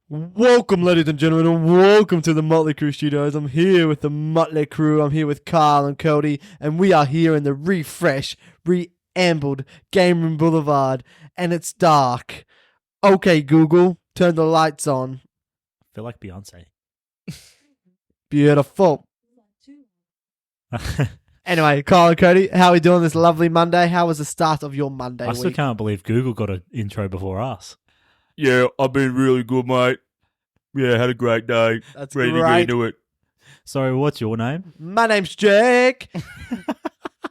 Welcome, ladies and gentlemen, and welcome to the Muttlay Krew Studios. I'm here with the Muttlay Krew. I'm here with Carl and Cody, and we are here in the re-ambled Game Room Boulevard, and it's dark. Okay, Google, turn the lights on. I feel like Beyonce. Beautiful. Anyway, Carl and Cody, how are we doing this lovely Monday? How was the start of your Monday I still week? can't believe Google got an intro before us. Yeah, I've been really good, mate. Yeah, had a great day. That's Ready to great. get into it. Sorry, what's your name? My name's Jake.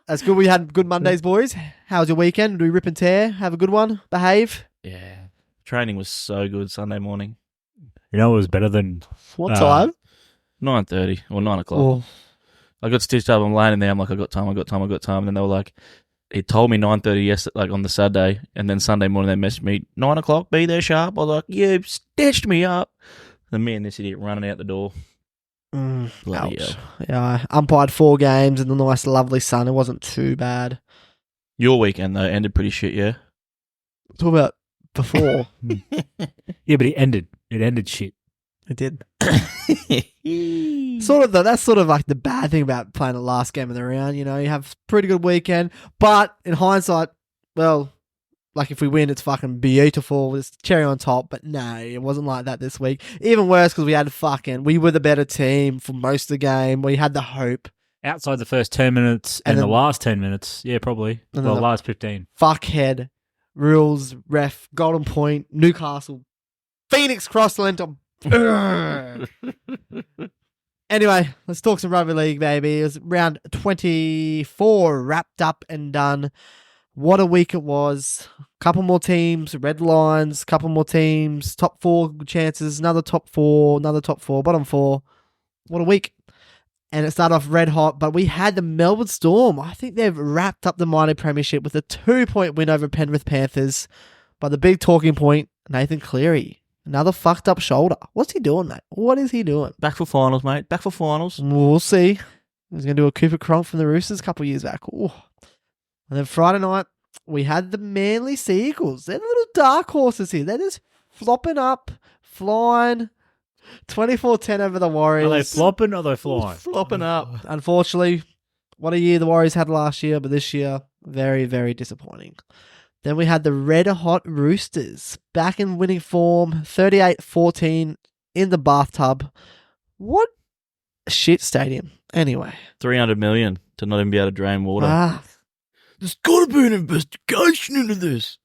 That's good. We had good Mondays, boys. How was your weekend? Do we rip and tear? Have a good one? Behave? Yeah. Training was so good Sunday morning. You know, it was better than... What time? 9:30 or 9 o'clock. Oh. I got stitched up. I'm laying in there. I'm like, I got time. And then they were like, it told me 9:30 yesterday, like on the Saturday. And then Sunday morning they messaged me, 9 o'clock, be there sharp. I was like, you stitched me up. And me and this idiot running out the door. Bloody Ouch. hell. Yeah, I umpired 4 games in the nice, lovely sun. It wasn't too bad. Your weekend, though, ended pretty shit, yeah? Talk about before. Yeah, but it ended shit. It did. Sort of though. That's sort of like the bad thing about playing the last game of the round. You know, you have a pretty good weekend, but in hindsight, well, like if we win, it's fucking beautiful. It's cherry on top. But no, it wasn't like that this week. Even worse because we were the better team for most of the game. We had the hope. Outside the first 10 minutes and then the last 10 minutes, yeah, probably. And Well, then the last 15. Fuckhead, rules, ref, Golden Point, Newcastle, Phoenix Crossland. Anyway, let's talk some rugby league, baby. It was round 24 wrapped up and done. What a week it was. Couple more teams, red lines, couple more teams, top 4 chances, another top 4, bottom 4. What a week. And it started off red hot, but we had the Melbourne Storm. I think they've wrapped up the minor premiership with a 2-point win over Penrith Panthers. But the big talking point, Nathan Cleary. Another fucked up shoulder. What's he doing, mate? What is he doing? Back for finals, mate. Back for finals. We'll see. He was going to do a Cooper Cronk from the Roosters a couple of years back. Ooh. And then Friday night, we had the Manly Seagulls. They're the little dark horses here. They're just flopping up, flying. 24-10 over the Warriors. Are they flopping or are they flying? Flopping up. Unfortunately, what a year the Warriors had last year, but this year, very, very disappointing. Then we had the Red Hot Roosters back in winning form, 38-14 in the bathtub. What a shit stadium. Anyway. 300 million to not even be able to drain water. There's got to be an investigation into this.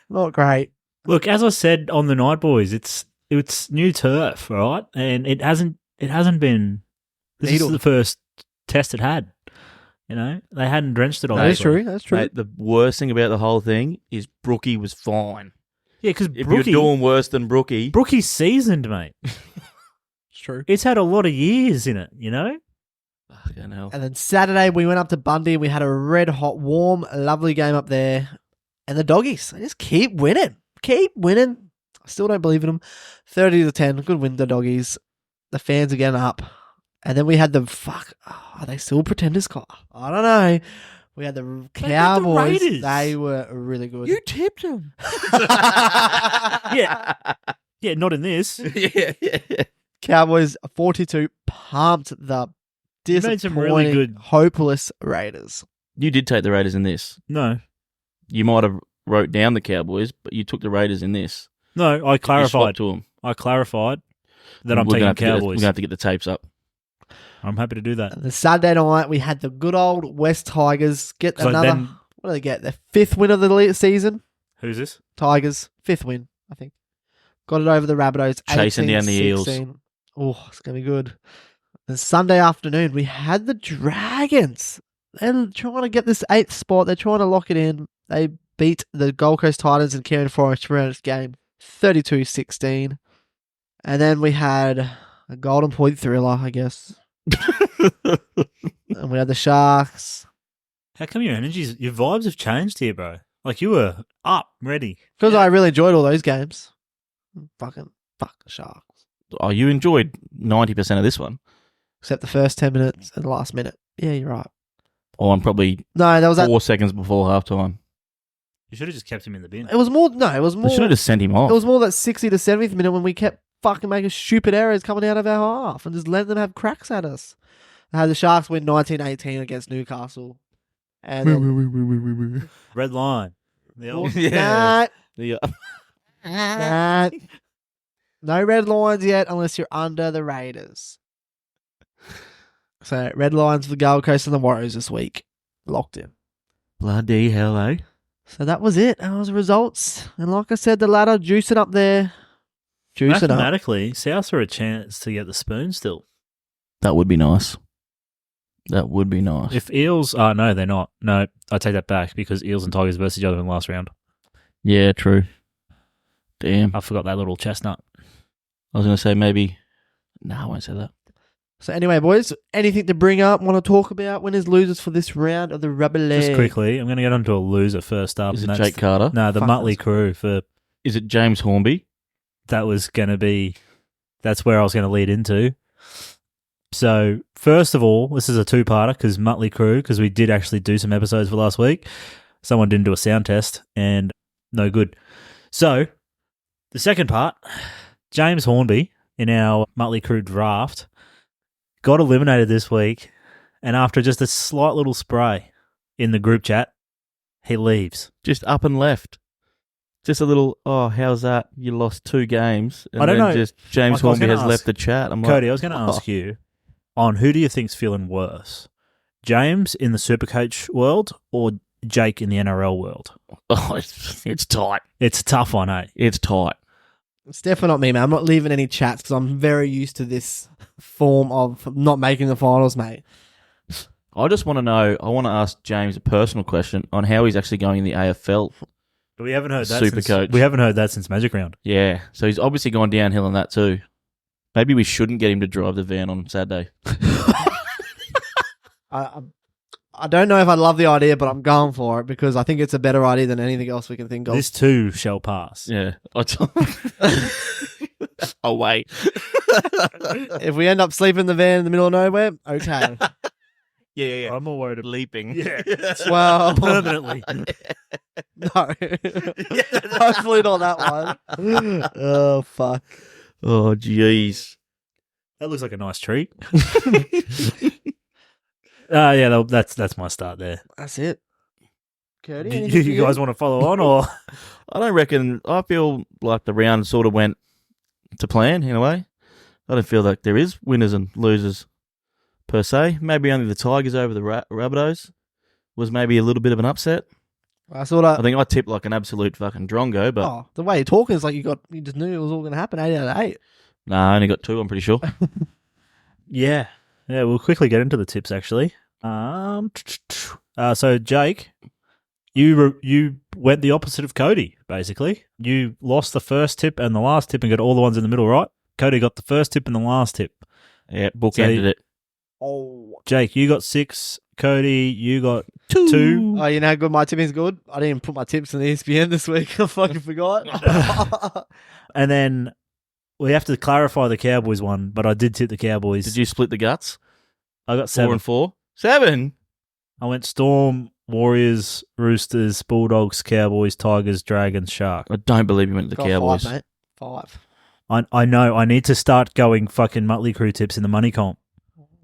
Not great. Look, as I said on the night, boys, it's new turf, right? And it hasn't been... This Needled. is the first test it had. You know, they hadn't drenched it all. That's true. Mate, the worst thing about the whole thing is Brookie was fine. Yeah, because If you're doing worse than Brookie... Brookie's seasoned, mate. It's true. It's had a lot of years in it, you know? Fucking hell. And then Saturday, we went up to Bundy and we had a red hot, warm, lovely game up there. And the doggies, they just keep winning. I still don't believe in them. 30-10, good win, the doggies. The fans are getting up. And then we had the are they still pretenders, Scott? I don't know. We had the Cowboys. Raiders. They were really good. You tipped him. Yeah, not in this. yeah. Cowboys 42 pumped the made some disappointing, really good- hopeless Raiders. You did take the Raiders in this. No, You might have wrote down the Cowboys, but you took the Raiders in this. I You clarified. swapped to them. I clarified that I'm We're gonna taking have to Cowboys. We're going to have to get the tapes up. I'm happy to do that. And the Sunday night, we had the good old West Tigers get So another. then- What do they get? Their 5th win of the season. Who's this? Tigers 5th win, I think. Got it over the Rabbitohs. Chasing down the Eels. 18-16. Oh, it's gonna be good. Then Sunday afternoon, we had the Dragons. They're trying to get this 8th spot. They're trying to lock it in. They beat the Gold Coast Titans and Kieran Forrest around this game, 32-16. And then we had a Golden Point thriller, I guess. And we had the Sharks. How come your vibes have changed here, bro? Like you were up, ready. Because I really enjoyed all those games. Fuck the Sharks. Oh, you enjoyed 90% of this one. Except the first 10 minutes and the last minute. Yeah, you're right. Oh, I'm probably No, that was 4 seconds before halftime. You should have just kept him in the bin. It was more. No, it was more. They should have just sent him off. It was more that 60 to 70th minute when we kept fucking making stupid errors coming out of our half and just letting them have cracks at us. I had the Sharks win 19-18 against Newcastle. And then, Red line. The old- Yeah. nah, no red lines yet unless you're under the Raiders. So red lines for the Gold Coast and the Warriors this week. Locked in. Bloody hell, eh? So that was it. That was the results. And like I said, the ladder juicing up there. Juicing up. Mathematically, South are a chance to get the spoon still. That would be nice. That would be nice. If Eels... Oh, no, they're not. No, I take that back because Eels and Tigers versus each other in the last round. Yeah, true. Damn. I forgot that little chestnut. I was going to say maybe... No, I won't say that. So anyway, boys, anything to bring up, want to talk about? Winners, losers for this round of the rubber league? Just quickly, I'm going to get onto a loser first up. Is and it that's Jake Carter? No, the Fuck, Muttlay that's- Krew for... Is it James Hornby? That was going to be... That's where I was going to lead into. So, first of all, this is a two-parter because Muttlay Krew, because we did actually do some episodes for last week. Someone didn't do a sound test and no good. So, the second part, James Hornby in our Muttlay Krew draft got eliminated this week, and after just a slight little spray in the group chat, he leaves. Just up and left. Just a little, oh, how's that? You lost 2 games. And I don't then know. just James I was Hornby gonna has ask- left the chat. I'm Cody, like, I was going to ask you on who do you think's feeling worse? James in the Supercoach world or Jake in the NRL world? oh, it's tight. It's a tough one, eh? It's tight. It's definitely not me, man. I'm not leaving any chats because I'm very used to this form of not making the finals, mate. I just want to know, I want to ask James a personal question on how he's actually going in the AFL. But we haven't heard that Supercoach. we haven't heard that since Magic Round. Yeah, so he's obviously gone downhill on that too. Maybe we shouldn't get him to drive the van on Saturday. I don't know if I love the idea, but I'm going for it because I think it's a better idea than anything else we can think of. This too shall pass. Yeah. Oh, wait. If we end up sleeping in the van in the middle of nowhere, okay. Yeah. I'm more worried about Leaping. Yeah. Well, permanently. no. Hopefully not that one. Oh, fuck. Oh, jeez. That looks like a nice treat. Yeah, that's my start there. That's it. Cody, Do anything for you guys want to follow on or? I don't reckon, I feel like the round sort of went to plan in a way. I don't feel like there is winners and losers per se. Maybe only the Tigers over the Rabbitohs was maybe a little bit of an upset. I sort of. I think I tipped like an absolute fucking drongo, but Oh, the way you're talking is like you just knew it was all going to happen. 8 out of 8. nah, I only got 2, I'm pretty sure. Yeah, we'll quickly get into the tips actually. So Jake, you went the opposite of Cody, basically. You lost the first tip and the last tip and got all the ones in the middle right. Cody got the first tip and the last tip. Yeah, bookended it. Oh. Jake, you got 6. Cody, you got 2. Oh, you know how good my tipping's good? I didn't even put my tips in the ESPN this week. I fucking forgot. And then we have to clarify the Cowboys one, but I did tip the Cowboys. Did you split the guts? I got 4 7. and 4? 7? I went Storm, Warriors, Roosters, Bulldogs, Cowboys, Tigers, Dragons, Shark. I don't believe you went to the Got Cowboys. 5, mate. 5. I know. I need to start going fucking Muttlay Krew tips in the money comp.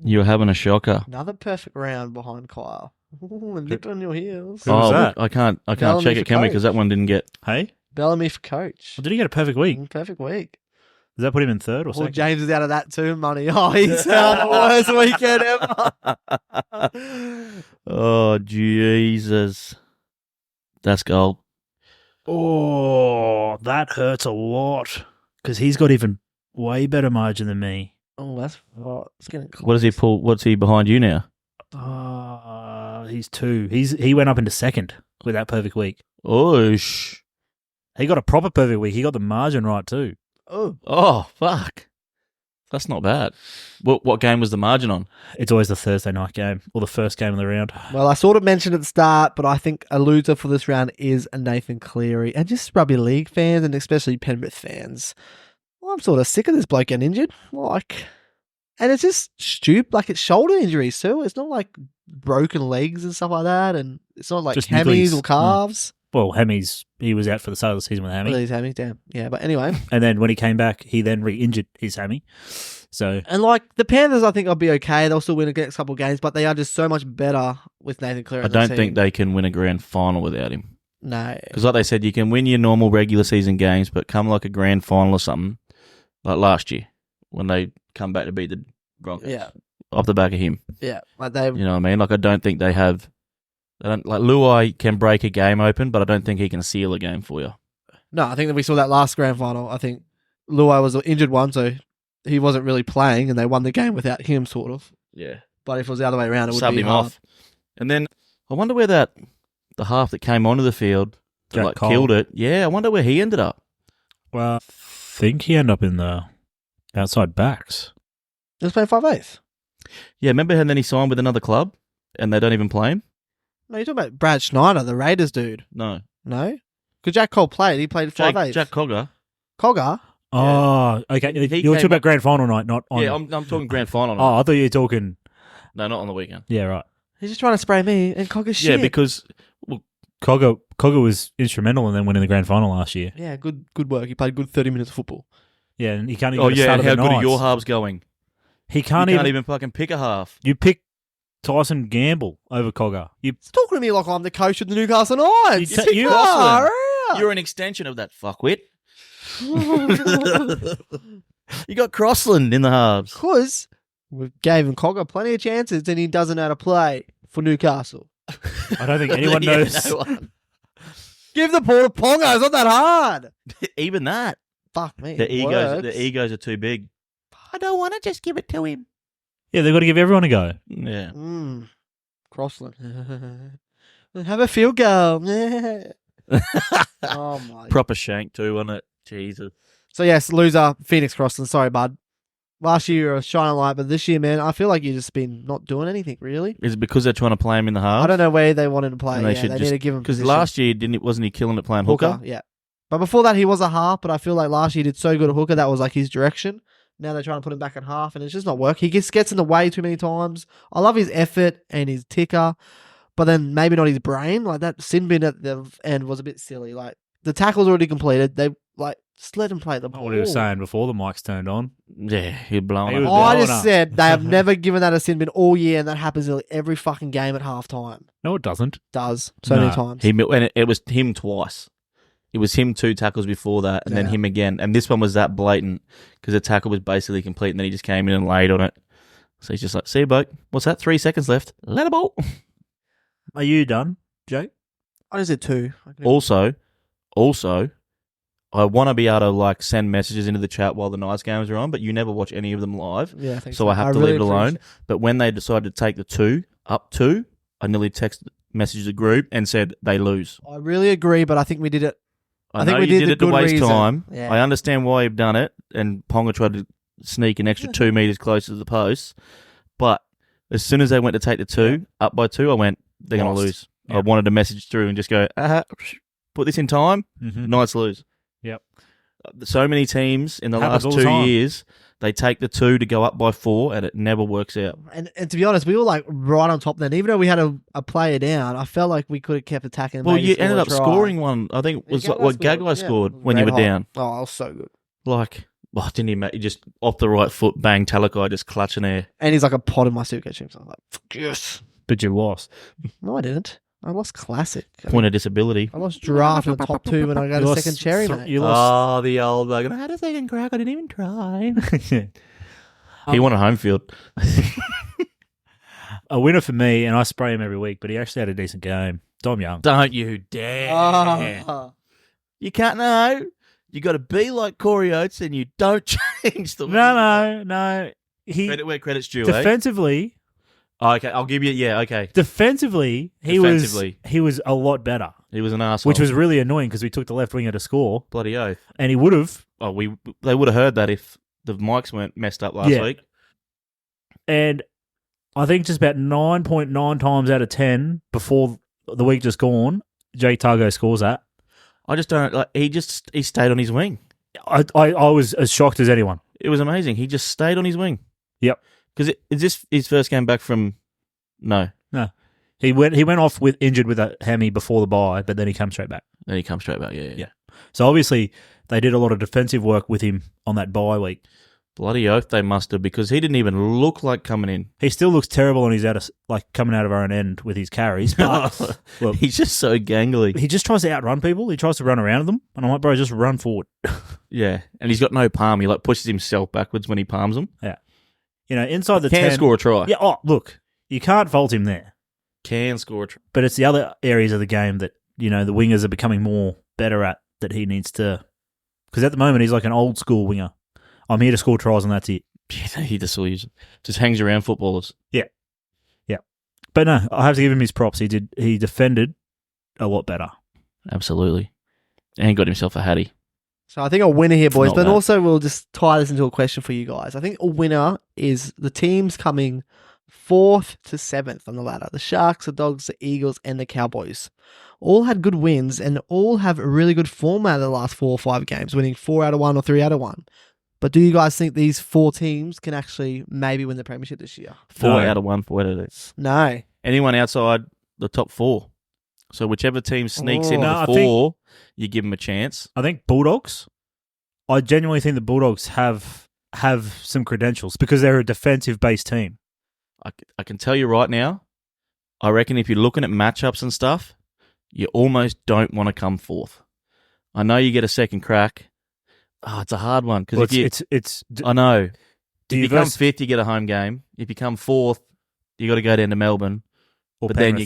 You're having a shocker. Another perfect round behind Kyle. Ooh, and lift on your heels. Who was that? I can't Bellamy check for it, can we? coach. Because that one didn't get. Hey? Bellamy for coach. Well, did he get a perfect week? Perfect week. Does that put him in third or Well, second? James is out of that too, money. Oh, he's had the worst weekend ever. Oh, Jesus. That's gold. Oh, that hurts a lot. Because he's got even way better margin than me. Oh, that's right. It's getting close. What does he pull? What's he behind you now? He's 2. He went up into second with that perfect week. Oosh. He got a proper perfect week. He got the margin right too. Oh, fuck. That's not bad. What game was the margin on? It's always the Thursday night game or the first game of the round. Well, I sort of mentioned at the start, but I think a loser for this round is a Nathan Cleary. And just rugby league fans, and especially Penrith fans. Well, I'm sort of sick of this bloke getting injured. And it's just stupid. Like, it's shoulder injuries too. It's not like broken legs and stuff like that. And it's not like Just hammies nigglies. or calves. Well, he was out for the start of the season with a hammy. Well, his hammy, damn. Yeah, but anyway. And then when he came back, he then re-injured his hammy. So, And like the Panthers, I think I'll be okay. They'll still win the next couple of games, but they are just so much better with Nathan Cleary. I don't think they can win a grand final without him. No. Because like they said, you can win your normal regular season games, but come like a grand final or something, like last year when they come back to beat the Broncos. Yeah. Off the back of him. Yeah. Like they. You know what I mean? Like I don't think they have. Like Luai can break a game open, but I don't think he can seal a game for you. No, I think that we saw that last grand final. I think Luai was an injured one, so he wasn't really playing, and they won the game without him, sort of. Yeah. But if it was the other way around, it would Subbed be him hard. off. And then I wonder where the half that came onto the field that Jack like Cole. killed it. Yeah, I wonder where he ended up. well, I think he ended up in the outside backs. He was playing 5/8. Yeah, remember and then he signed with another club and they don't even play him? No, you're talking about Brad Schneider, the Raiders dude. No. No? Because Jack Cole played. He played 5/8. Jack Cogger. Cogger? Oh, okay. He You're came talking about up- grand final night, not on. Yeah, I'm talking grand final. Oh, I thought you were talking. No, not on the weekend. Yeah, right. He's just trying to spray me, and Cogger's shit. Yeah, because Cogger was instrumental in then winning the grand final last year. Yeah, good work. He played good 30 minutes of football. Yeah, and he can't even. oh get a yeah, start and of how the good are Knights. your halves going? He You can't, can't even. even fucking pick a half. You pick Tyson Gamble over Cogger. You He's talking to me like I'm the coach of the Newcastle Knights. You take- you- Far out. You're an extension of that fuckwit. You got Crossland in the halves. Because we gave him Cogger plenty of chances, and he doesn't know how to play for Newcastle. I don't think anyone Yeah, knows. no one. Give the ball to Ponga. It's not that hard. Even that. Fuck me. The it works. egos are too big. I don't want to just give it to him. Yeah, they've got to give everyone a go. Yeah. Crossland. Have a field goal. Oh my. Proper shank too, wasn't it? Jesus. So yes, loser, Phoenix Crossland. Sorry, bud. Last year you were a shining light, but this year, man, I feel like you've just been not doing anything really. Is it because they're trying to play him in the half? I don't know where they wanted to play. And they Yeah, should they just- need to give him Because position. last year wasn't he killing it playing hooker? Yeah. But before that, he was a half. But I feel like last year he did so good at hooker that was like his direction. Now they're trying to put him back at half, and it's just not working. He gets in the way too many times. I love his effort and his ticker, but then maybe not his brain. Like that sin bin at the end was a bit silly. Like the tackle's already completed. They like just let him play the ball. What he was saying before the mics turned on. Yeah, he'd blown He it. was I blowing just up. said they have never given that a sin bin all year, and that happens nearly every fucking game at halftime. No, it doesn't. Does so No. many times. And it was him twice. It was him 2 tackles before that, and then Yeah. him again. And this one was that blatant because the tackle was basically complete, and then he just came in and laid on it. So he's just like, "See you, bloke. What's that? 3 seconds left. Let a ball." Are you done, Jake? I just did 2. Also, I want to be able to like send messages into the chat while the Knights games are on, but you never watch any of them live, Yeah, thanks. so I have to really leave it alone. appreciate- But when they decided to take the 2 up 2, I nearly messaged the group and said they lose. I really agree, but I think we did it. I think know we you did did the it to good waste reason. time. Yeah. I understand why you've done it, and Ponga tried to sneak an extra 2 meters closer to the post. But as soon as they went to take the 2 up by 2, I went, they're going to Lost. lose. Yeah. I wanted to message through and just go, put this in time. Mm-hmm. Knights lose. Yep. So many teams in the Happens last all the 2 time. years, they take the 2 to go up by 4, and it never works out. And to be honest, we were like right on top then. Even though we had a player down, I felt like we could have kept attacking. and Well, maybe you scored ended a up try. scoring one. I think it was like what Gagai scored when you Red were hot. down. Oh, it was so good. Like, oh, didn't he make you just off the right foot, bang, Talakai just clutching air. And he's like a pot in my suitcase. So I'm like, yes. But you lost. No, I didn't. I lost classic. Point of disability. I lost draft in the top 2 when I got You a lost second cherry, th- mate. you lost. Oh, the old like, I had a second crack, I didn't even try. Yeah. He wanted home field. A winner for me, and I spray him every week, but he actually had a decent game. Dom Young. Don't you dare. Oh. You can't know. You got to be like Corey Oates and you don't change the No. He Credit where credit's due, defensively, Oh, okay, I'll give you, he Defensively. was a lot better, He was an arsehole. which was really annoying because we took the left winger to score, bloody oath. and he would have. Oh, they would have heard that if the mics weren't messed up last Yeah. week. And I think just about 9.9 times out of 10 before the week just gone, Jake Targo scores that. I just don't like. He stayed on his wing. I was as shocked as anyone. It was amazing. He just stayed on his wing. Yep. Because is this his first game back from? No. He went off with injured with a hammy before the bye, but then he came straight back. Then he comes straight back. Yeah. Yeah. So obviously they did a lot of defensive work with him on that bye week. Bloody oath they must have, because he didn't even look like coming in. He still looks terrible, and he's coming out of our own end with his carries. But look, He's just so gangly. he just tries to outrun people. He tries to run around them, and I'm like, bro, just run forward. Yeah, and he's got no palm. He pushes himself backwards when he palms them. Yeah. Inside the Can 10. score a try. Yeah. Oh, look, you can't fault him there. Can score a try. But it's the other areas of the game that the wingers are becoming more better at that he needs to. Because at the moment he's like an old school winger. I'm here to score tries and that's it. Yeah, he just hangs around footballers. Yeah. But no, I have to give him his props. He defended a lot better. Absolutely. And he got himself a hattie. So I think a winner here, boys. Not But bad. also we'll just tie this into a question for you guys. I think a winner is the teams coming 4th to 7th on the ladder. The Sharks, the Dogs, the Eagles, and the Cowboys. All had good wins and all have a really good form out of the last 4 or 5 games, winning 4 out of 1 or 3 out of 1. But do you guys think these 4 teams can actually maybe win the premiership this year? 4 No. out of 1, 4 out of 2. No. Anyone outside the top 4. So whichever team sneaks into No, I the 4, you give them a chance. I think Bulldogs. I genuinely think the Bulldogs have some credentials because they're a defensive-based team. I can tell you right now, I reckon if you're looking at matchups and stuff, you almost don't want to come 4th. I know you get a second crack. Oh, it's a hard one because I know. If you come 5th, you get a home game. If you come 4th, you got to go down to Melbourne. But then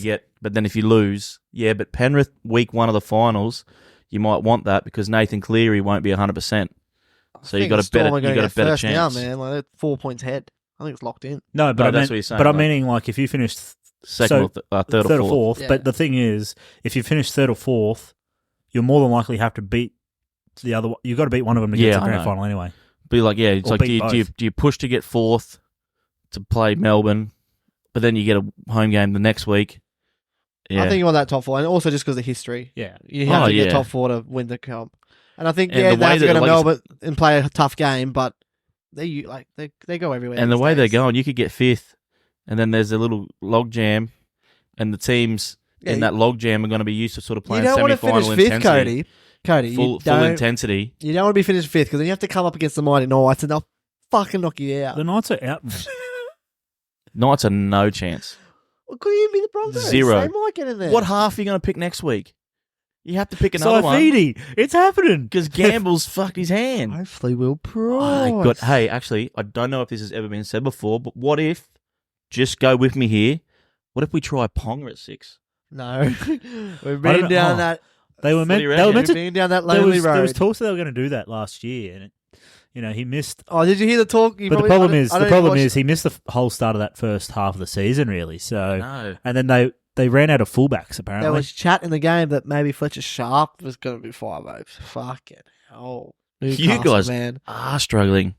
if you lose, but Penrith week 1 of the finals, you might want that because Nathan Cleary won't be 100%. So you got a better chance. Now, man, like they're 4 points ahead. I think it's locked in. No, but that's what you're saying. But I'm meaning like if you finish second, or third or fourth. Yeah. But the thing is, if you finish 3rd or 4th, you'll more than likely have to beat the other one. You've got to beat one of them to get to the grand final anyway. Be like, it's Or like, beat do you push to get 4th to play Melbourne, but then you get a home game the next week? Yeah. I think you want that top 4, and also just because of history. Yeah. You have to get top 4 to win the comp. And I think, they have to go to Melbourne and play a tough game, but they go everywhere. And the these way they're days. going, you could get 5th, and then there's a little log jam, and the teams in that log jam are going to be used to sort of playing you don't want to semi-final finish 5th, intensity. Cody. Full intensity. You don't want to be finished 5th because then you have to come up against the Mighty Knights and they'll fucking knock you out. The Knights are out. Knights are no chance. Well, could you be the Broncos? 0. They might get in there. What half are you going to pick next week? You have to pick another one. Saifidi, it's happening. Because Gamble's fucked his hand. Hopefully we'll God, hey, actually, I don't know if this has ever been said before, but what if, just go with me here, what if we try Ponga at 6? No. We've been down that. They were What do you meant reckon? to. Been down that There lonely was road. talks that they were going to do that last year, and he missed. Oh, did you hear the talk? But the problem is he missed the whole start of that first half of the season, really. So, No. and then they ran out of fullbacks apparently. There was chat in the game that maybe Fletcher Sharp was going to be 5-0. Fucking hell. You guys man. are struggling.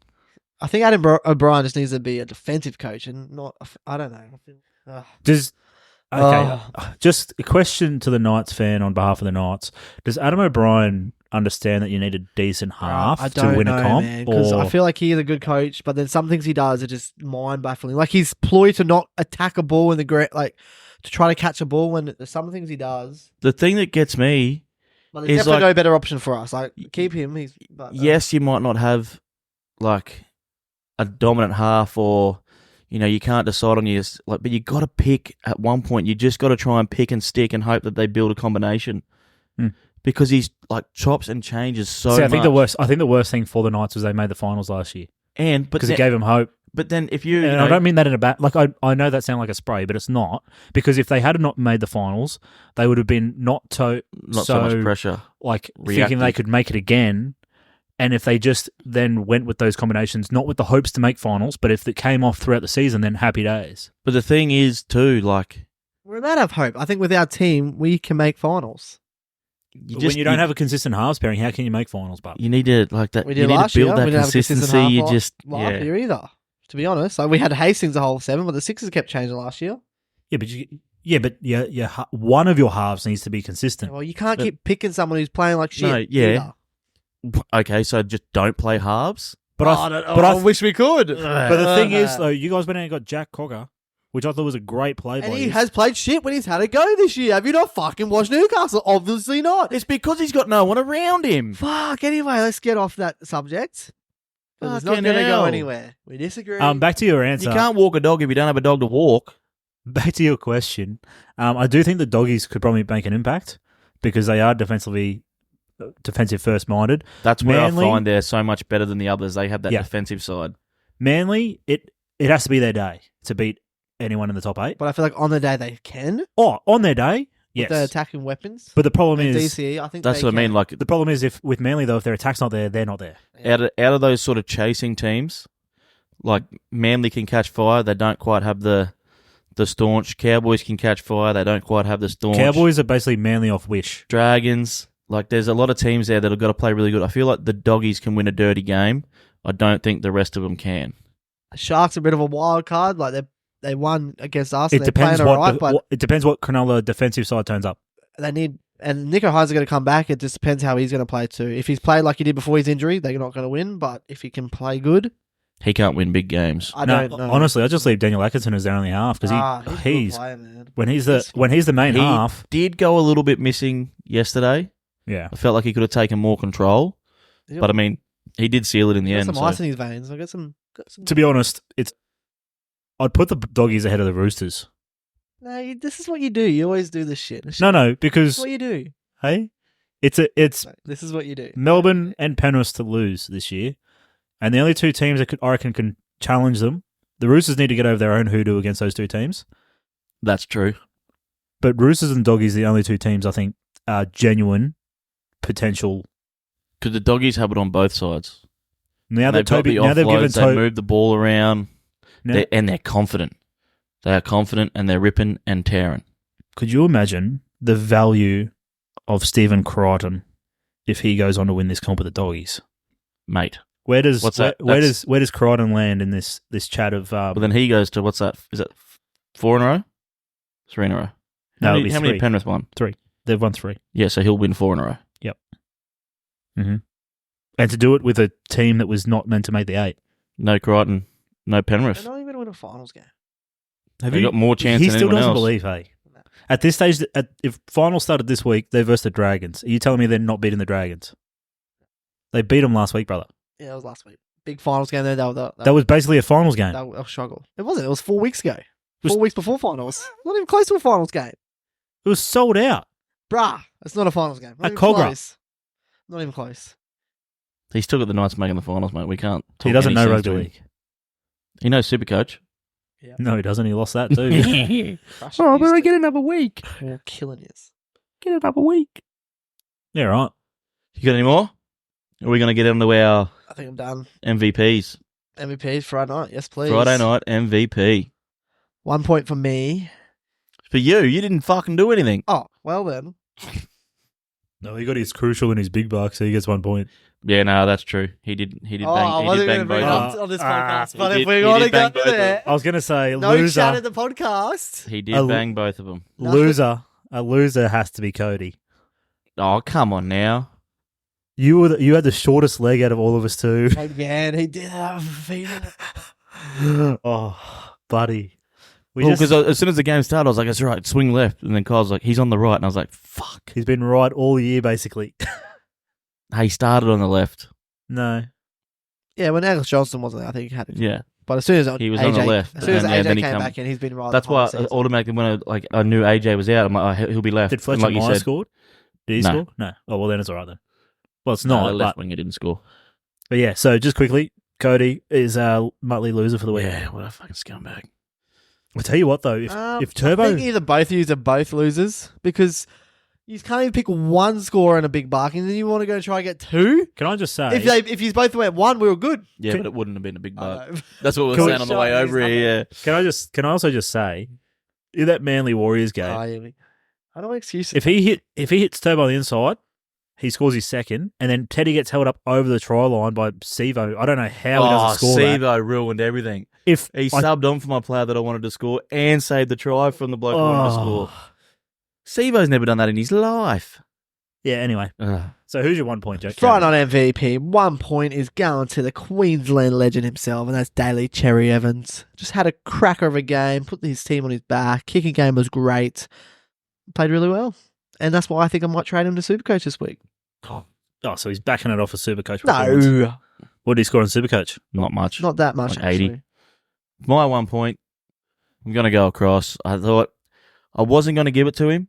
I think Adam O'Brien just needs to be a defensive coach and not. I don't know. Just a question to the Knights fan on behalf of the Knights: does Adam O'Brien understand that you need a decent half I to don't win know, a comp? man, because I feel like he's a good coach, but then some things he does are just mind baffling. Like his ploy to not attack a ball in the to try to catch a ball when there's some things he does. The thing that gets me, But there's He's definitely like- no better option for us. Like keep him. yes, you might not have like a dominant half, or you can't decide on but you got to pick at one point. You just got to try and pick and stick and hope that they build a combination. Because he's like chops and changes so much. I think the worst thing for the Knights was they made the finals last year because it gave them hope. But then if you, And I don't mean that in a bad... Like, I know that sounds like a spray, but it's not. Because if they had not made the finals, they would have been not so much pressure. Like, Reactive. thinking they could make it again. And if they just then went with those combinations, not with the hopes to make finals, but if it came off throughout the season, then happy days. But the thing is, too, like... we're allowed to have hope. I think with our team, we can make finals. When you don't have a consistent halves pairing, how can you make finals, Bob? You need to, like that. We You did need last to build year. that We didn't have a consistent consistency. half You last- just... last year either. To be honest, like we had Hastings the whole 7, but the 6s kept changing last year. Yeah, but one of your halves needs to be consistent. Well, you can't keep picking someone who's playing like shit. No, yeah. either. Okay, so just don't play halves? But I wish we could. But the thing is, though, you guys went out and got Jack Cogger which I thought was a great play by And he him. has played shit when he's had a go this year. Have you not fucking watched Newcastle? Obviously not. It's because he's got no one around him. Fuck. Anyway, let's get off that subject. 'Cause it's not Fucking going to go hell. anywhere. We disagree. Back to your answer. You can't walk a dog if you don't have a dog to walk. Back to your question. I do think the doggies could probably make an impact because they are defensive first minded. That's where Manly- I find they're so much better than the others. They have that Yeah. defensive side. Manly, it has to be their day to beat anyone in the top 8. but I feel like on the day they can. Oh, on their day, With yes. the attacking weapons. But the problem And is, DCE, I think That's they what I mean. can. Like the problem is if with Manly though, if their attack's not there, they're not there. out of those sort of chasing teams, like Manly can catch fire. They don't quite have the staunch. Cowboys can catch fire. They don't quite have the staunch. Cowboys are basically Manly off wish. Dragons. Like there's a lot of teams there that have got to play really good. I feel like the doggies can win a dirty game. I don't think the rest of them can. Sharks are a bit of a wild card. Like they won against us. It And they're depends playing all right, what but it depends what Cronulla defensive side turns up. they need. And Nico Hines is going to come back. It just depends how he's going to play too. If he's played like he did before his injury, they're not going to win. But if he can play good, He can't win big games. I don't know. Honestly, I just leave Daniel Atkinson as their only half because he's a good he's player, man. when he's the main He half. did go a little bit missing yesterday. Yeah, I felt like he could have taken more control. He's But I mean, he did seal it in the got end. some so- ice in his veins. I got some. to be honest, I'd put the doggies ahead of the Roosters. No, this is what you do. You always do this shit. This No, is because what you do. hey, it's This is what you do. Melbourne and Penrith to lose this year, and the only two teams that I reckon can challenge them. The Roosters need to get over their own hoodoo against those two teams, That's true. but Roosters and Doggies are the only two teams I think are genuine potential. Because the doggies have it on both sides. Now They've that got Toby, the now they've given offloads, they Toby, move the ball around, now, and they're confident. They are confident and they're ripping and tearing. could you imagine the value of Stephen Crichton if he goes on to win this comp with the Doggies? Mate. Where does What's that? where does Crichton land in this chat of? But then he goes to, what's that? Is it 4 in a row? 3 in a row. No, How it'll many, be how many three. Penrith won? They've won 3. Yeah, so he'll win 4 in a row. Mm-hmm. And to do it with a team that was not meant to make the 8. No Crichton, no They're Penrith. not even going to win a finals game. Have They got more chance He than still anyone doesn't else. believe, hey. At this stage, if final started this week, they're versus the Dragons. Are you telling me they're not beating the Dragons? They beat them last week, brother. Yeah, it was last week. Big finals game there. That was basically a finals game. They'll struggle. It wasn't. It was 4 weeks ago. Was- 4 weeks before finals. Not even close to a finals game. It was sold out. Bruh, it's not a finals game. Not At even Cogra. close. Not even close. He's still got the Knights making the finals, mate. We can't. He talk doesn't any know sense rugby to him. league. He knows Supercoach. Yeah. No, he doesn't. He lost that too. Oh, but I get another week. More killing is. Get another week. Yeah, right. You got any more? Are we going to get into our I think I'm done. MVPs? MVP Friday night. Yes, please. Friday night MVP. 1 point for me. For you didn't fucking do anything. Oh, well then. No, he got his crucial and his big buck, so he gets 1 point. Yeah, no, that's true. He did I bang. He wasn't did going to bang bring it both. up on this podcast, he but did- if we he want to did go bang both of there, I was going to say, no loser, chat at the podcast. He did A- bang both of them. a loser has to be Cody. Oh, come on now. You had the shortest leg out of all of us too. Again, he did have a feeling. Oh, buddy. Because as soon as the game started, I was like, that's right, swing left. And then Kyle's like, he's on the right. And I was like, fuck. He's been right all year, basically. Hey, he started on the left. No. Yeah, when Angus Johnston wasn't there, I think he had it. Yeah. But as soon as He was AJ, on the left, as soon as and then- AJ then he came come- back in, he's been right. That's the why whole season. automatically when I knew AJ was out, I'm like, oh, he'll be left. Did And Fletcher like you Myers said, score? Did he No. score? No. Oh, well, then it's all right then. Well, it's no, not. the left but winger didn't score. yeah, so just quickly, Cody is a Muttley loser for the week. Yeah, what a fucking scumbag. I'll tell you what, though. If I Turbo... think either both of you are both losers because you can't even pick one score and a big bark, and then you want to go and try and get 2. Can I just say... If you both went 1, we were good. Yeah, Can- but it wouldn't have been a big I buck. know. That's what we Can were we saying on the way shut over these here. Yeah. Can I also just say, in that Manly Warriors game, I don't excuse if he hits Turbo on the inside, he scores his second, and then Teddy gets held up over the try line by Sevo. I don't know how he doesn't score that. Sevo ruined everything. If He I- subbed on for my player that I wanted to score and saved the try from the bloke who wanted to score. Sevo's never done that in his life. Yeah, anyway. So who's your 1 point, Joe? Friday night MVP, 1 point is going to the Queensland legend himself, and that's Daly Cherry Evans. Just had a cracker of a game, put his team on his back. Kicking game was great. Played really well. And that's why I think I might trade him to Supercoach this week. Oh, so he's backing it off a Supercoach performance. No. What did he score on Supercoach? Not much. Not that much, Like 80. actually. My 1 point, I'm going to go across. I thought I wasn't going to give it to him.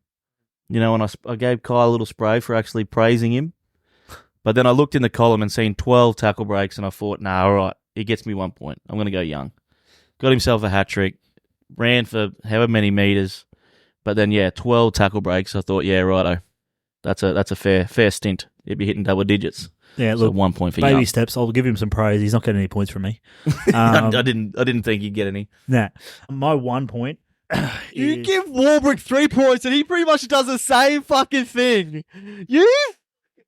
You know, and I gave Kyle a little spray for actually praising him. But then I looked in the column and seen 12 tackle breaks, and I thought, nah, all right, he gets me 1 point. I'm going to go Young. Got himself a hat-trick, ran for however many metres. But then, 12 tackle breaks. I thought, yeah, righto. That's a fair stint. He'd be hitting double digits. Yeah, So look, 1 point for baby Young. steps. I'll give him some praise. He's not getting any points from me. I didn't think he'd get any. Nah. My 1 point You is- give Warbrick 3 points, and he pretty much does the same fucking thing. You?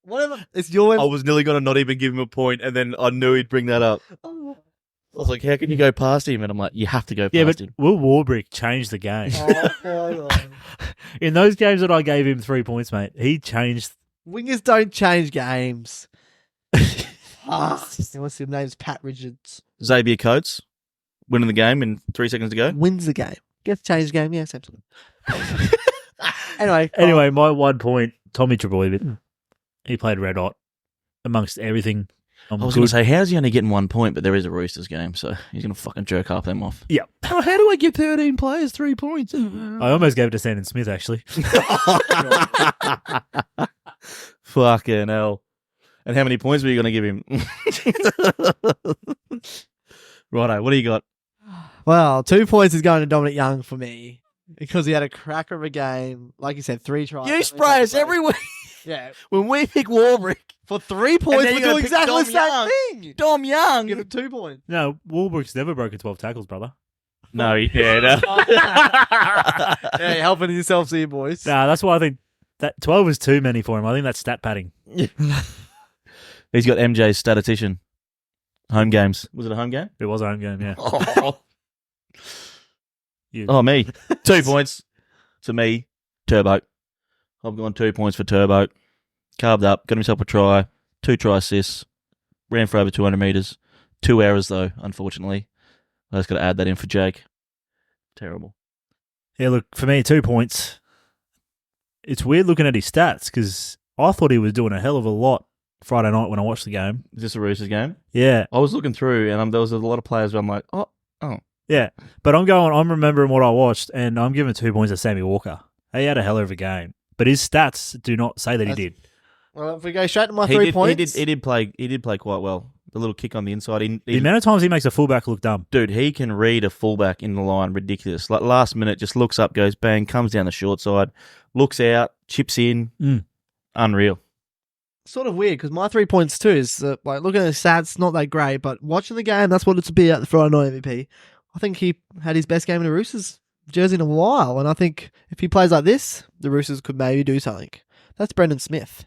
Whatever. It's your... I was nearly going to not even give him a point, and then I knew he'd bring that up. I was like, how can you go past him? And I'm like, you have to go past Yeah, but him. Will Warbrick change the game? In those games that I gave him 3 points, mate, he changed. Wingers don't change games. What's his name's Pat Richards. Xavier Coates winning the game in 3 seconds to go. Wins the game. Gets changed the game, yes, absolutely. Anyway. Anyway, my 1 point, Tommy Trbojevic. He played red hot amongst everything. I was going to say, how's he only getting 1 point? But there is a Roosters game, so he's going to fucking jerk half them off. Yeah. How do I give 13 players 3 points? I almost gave it to Sandon Smith, actually. Fucking hell. And how many points were you going to give him? Righto, what do you got? Well, 2 points is going to Dominic Young for me because he had a cracker of a game. Like you said, 3 tries. You spray us every week. Yeah. When we pick Warbrick. For 3 points, then we're you're gonna doing pick exactly the Dom same Young. thing. Dom Young. Give him 2 points. No, Warbrick's never broken 12 tackles, brother. No, he did. Yeah, you're helping yourselves here, boys. Nah, that's why I think that 12 is too many for him. I think that's stat padding. He's got MJ's statistician. Home games. Was it a home game? It was a home game, yeah. You- Oh, me. 2 points to me. Turbo. I've gone 2 points for Turbo. Carved up, got himself a try, 2 try assists, ran for over 200 metres. 2 errors, though, unfortunately. I just got to add that in for Jake. Terrible. Yeah, look, for me, 2 points. It's weird looking at his stats because I thought he was doing a hell of a lot Friday night when I watched the game. Is this a Roosters game? Yeah, I was looking through, and there was a lot of players where I'm like, oh. yeah. But I'm remembering what I watched, and I'm giving 2 points to Sammy Walker. He had a hell of a game. But his stats do not say that he did. Well, if we go straight to my 3 points. He did play quite well. The little kick on the inside. The amount of times he makes a fullback look dumb. Dude, he can read a fullback in the line. Ridiculous. Like last minute, just looks up, goes bang, comes down the short side, looks out, chips in. Unreal. Sort of weird because my 3 points too is like looking at his stats, not that great, but watching the game, that's what it's be at the Friday night MVP. I think he had his best game in the Roosters jersey in a while, and I think if he plays like this, the Roosters could maybe do something. That's Brendan Smith.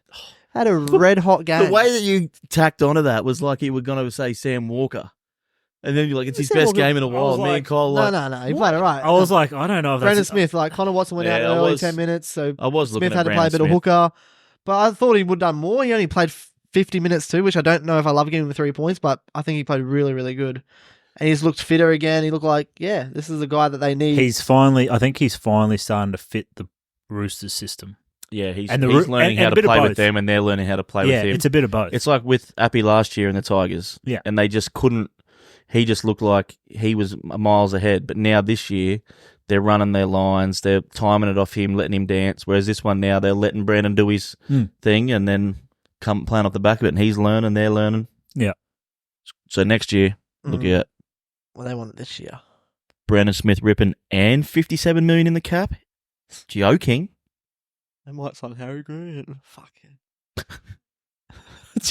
Had a red hot game. The way that you tacked onto that was like you were going to say Sam Walker. And then you're like, it's his best game in a while. Me and Kyle like... No. He played it right. I was like, I don't know if Brendan that's... Smith, like Connor Watson went out Yeah, early 10 minutes, so I was looking Smith at had to play a Brandon bit of Smith. hooker. But I thought he would have done more. He only played 50 minutes too, which I don't know if I love giving him 3 points, but I think he played really, really good. And he's looked fitter again. He looked like, yeah, this is the guy that they need. I think he's finally starting to fit the Roosters system. Yeah, he's And learning how and a to bit of play with both. them, and they're learning how to play Yeah, with him. it's a bit of both. It's like with Appy last year in the Tigers. Yeah. And they just couldn't. He just looked like he was miles ahead. But now this year, they're running their lines. They're timing it off him, letting him dance. Whereas this one now, they're letting Brandon do his thing and then come playing off the back of it. And he's learning, they're learning. Yeah. So next year, look out. Well, they want it this year. Brandon Smith ripping and $57 million in the cap. Joking. They might sign Harry Grant. Fuck it.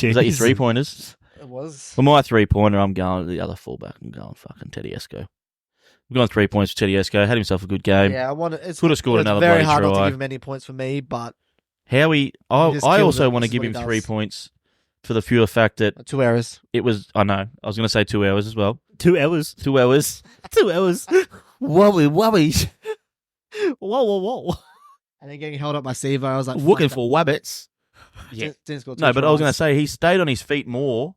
Is that your 3 pointers? It was. For my 3 pointer, I'm going to the other fullback. I'm going fucking Tedesco. I've gone 3 points for Tedesco. Had himself a good game. Yeah, I want it. Could have scored another very bloody hard not try. to give him any points for me, but Howie, just I kills also it. want to This is give what him he 3 does. points for the pure fact that 2 errors. it was, I know, I was going to say 2 hours as well. 2 hours. 2 hours. 2 hours. Wobby. Whoa. And then getting held up by Sivo, I was like, Looking fuck for wabbits. Yeah. Didn't score 2 No, but I was going to tries. say he stayed on his feet more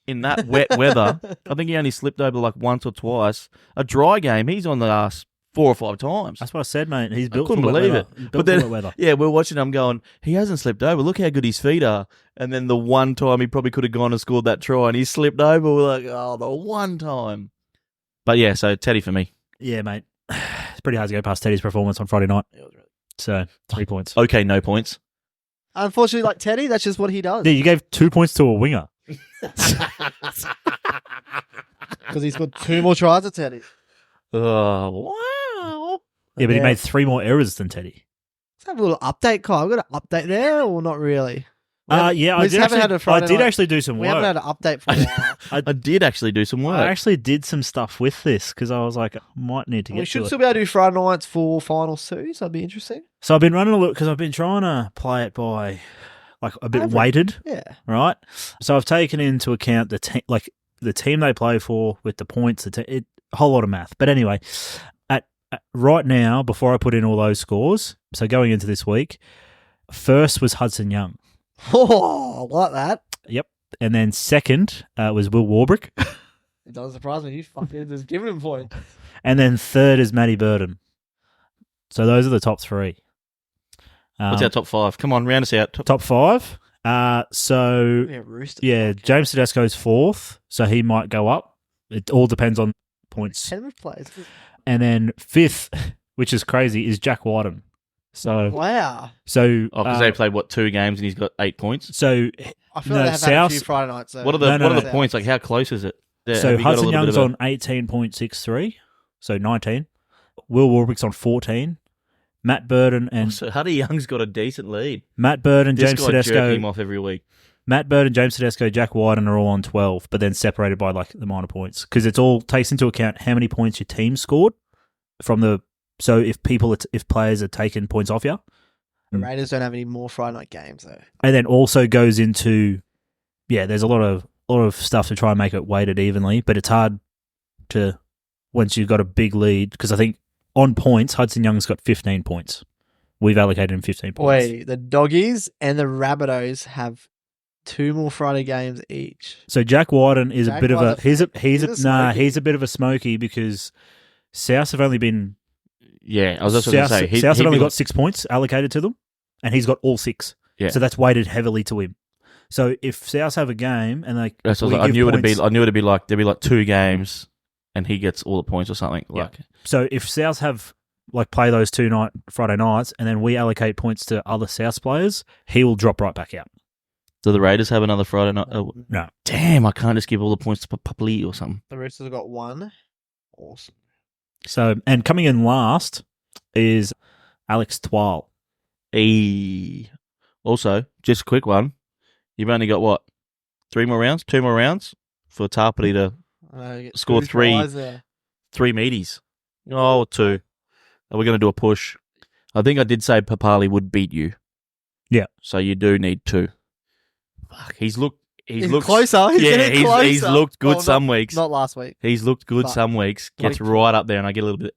in that wet weather. I think he only slipped over like once or twice. A dry game, he's on the ass 4 or 5 times. That's what I said, mate. He's I built couldn't for wet believe weather. it. He's But built then, for wet weather. yeah, we're watching him going, he hasn't slipped over. Look how good his feet are. And then the one time he probably could have gone and scored that try and he slipped over. We're like, oh, the one time. But yeah, so Teddy for me. Yeah, mate. It's pretty hard to go past Teddy's performance on Friday night. So 3 points. Okay, no points. Unfortunately, like Teddy, that's just what he does. Yeah, you gave 2 points to a winger. Because he's got 2 more tries than Teddy. Oh, wow. Yeah, but he Yeah. made 3 more errors than Teddy. Let's have a little update, Kyle. We've got an update there, or not really? Yeah, I we did, haven't had a Friday night. actually do some We haven't work. had an update for a while. I did actually do some work. I actually did some stuff with this because I was like, I might need to We get should to still it. be able to do Friday nights for finals too, so that'd be interesting. So I've been running a look because I've been trying to play it by like a bit Average. weighted, Yeah. right? So I've taken into account the team they play for with the points, a whole lot of math. But anyway, at right now, before I put in all those scores, so going into this week, first was Hudson Young. Oh, I like that. Yep. And then second was Will Warbrick. It doesn't surprise me. You fucking just giving him points. And then third is Matty Burden. So those are the top 3. What's our top 5? Come on, round us out. Top 5? So, Yeah, Roosters. yeah, James Tedesco's 4th, so he might go up. It all depends on points. Penrith plays. And then 5th, which is crazy, is Jack Whiten. So, Wow. Oh, because they played, 2 games and he's got 8 points? So, I feel No, like they have had a few South- Friday nights. So What are the No, what are the points? Like, how close is it? Yeah, so have you got a Hudson little bit Young's of on 18.63, so 19. Will Warbrick's on 14. Matt Burden and So Huddy Young's got a decent lead. Matt Burden, This James guy jerking Tedesco, him off every week. Matt Burden, James Tedesco, Jack Whiten are all on 12, but then separated by like the minor points because it's all takes into account how many points your team scored from the. So if players are taking points off you, The Raiders don't have any more Friday night games though. and then also goes into, there's a lot of stuff to try and make it weighted evenly, but it's hard to once you've got a big lead because I think on points Hudson Young's got 15 points. We've allocated him 15 points. Wait, the Doggies and the Rabbitohs have 2 more Friday games each. So Jack Whiten is Jack a bit of a White's he's a a smoky. he's a bit of a smoky because South have only been Yeah, I was just going to say. South have only be got 6 points allocated to them, and he's got all 6. Yeah. So that's weighted heavily to him. So if South have a game and they, That's what we I give knew it'd be. points- I knew it'd be like there'd be like 2 games, and he gets all the points or something. Yeah. Like, So if South have like play those Friday nights, and then we allocate points to other South players, he will drop right back out. do the Raiders have another Friday night? Oh, No. damn! I can't just give all the points to Pupley or something. The Roosters have got 1. Awesome. So and coming in last is Alex Twal. Also, just a quick one. You've only got what? 3 more rounds? 2 more rounds for Tarpany to Score 3. 3 meaties. Oh, 2. Are we going to do a push? I think I did say Papali would beat you. Yeah. So you do need 2. Fuck, he's looked closer. He's getting closer. he's looked good Well, some weeks. Not last week. He's looked good but- some weeks. Gets Blake- right up there, and I get a little bit.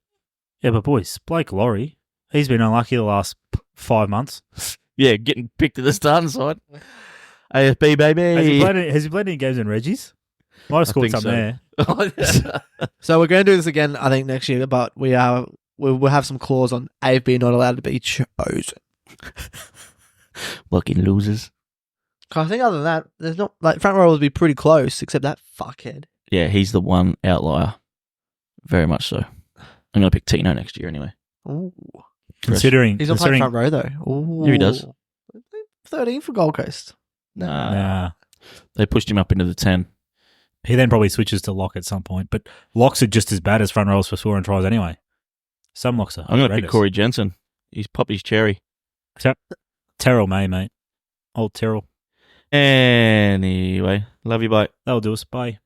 Yeah, but boys, Blake Laurie, he's been unlucky the last 5 months. Yeah, getting picked at the starting side. AFB baby. Has he played any games in Reggie's? Might have scored think some so. there. So we're going to do this again, I think, next year, but we'll have some clause on AFB not allowed to be chosen. Fucking losers. 'Cause I think other than that, there's not like front row will be pretty close, except that fuckhead. Yeah, he's the one outlier. Very much so. I'm going to pick Tino next year anyway. Ooh. Considering He's not playing front row though. Ooh. Yeah, he does. 13 for Gold Coast. Nah. They pushed him up into the 10. He then probably switches to lock at some point, but locks are just as bad as front rows for scoring tries anyway. Some locks are. I'm going to pick horrendous. Corey Jensen. He's Poppy's cherry. Terrell May, mate. Old Terrell. Anyway, love you, bye. That'll do us. Bye.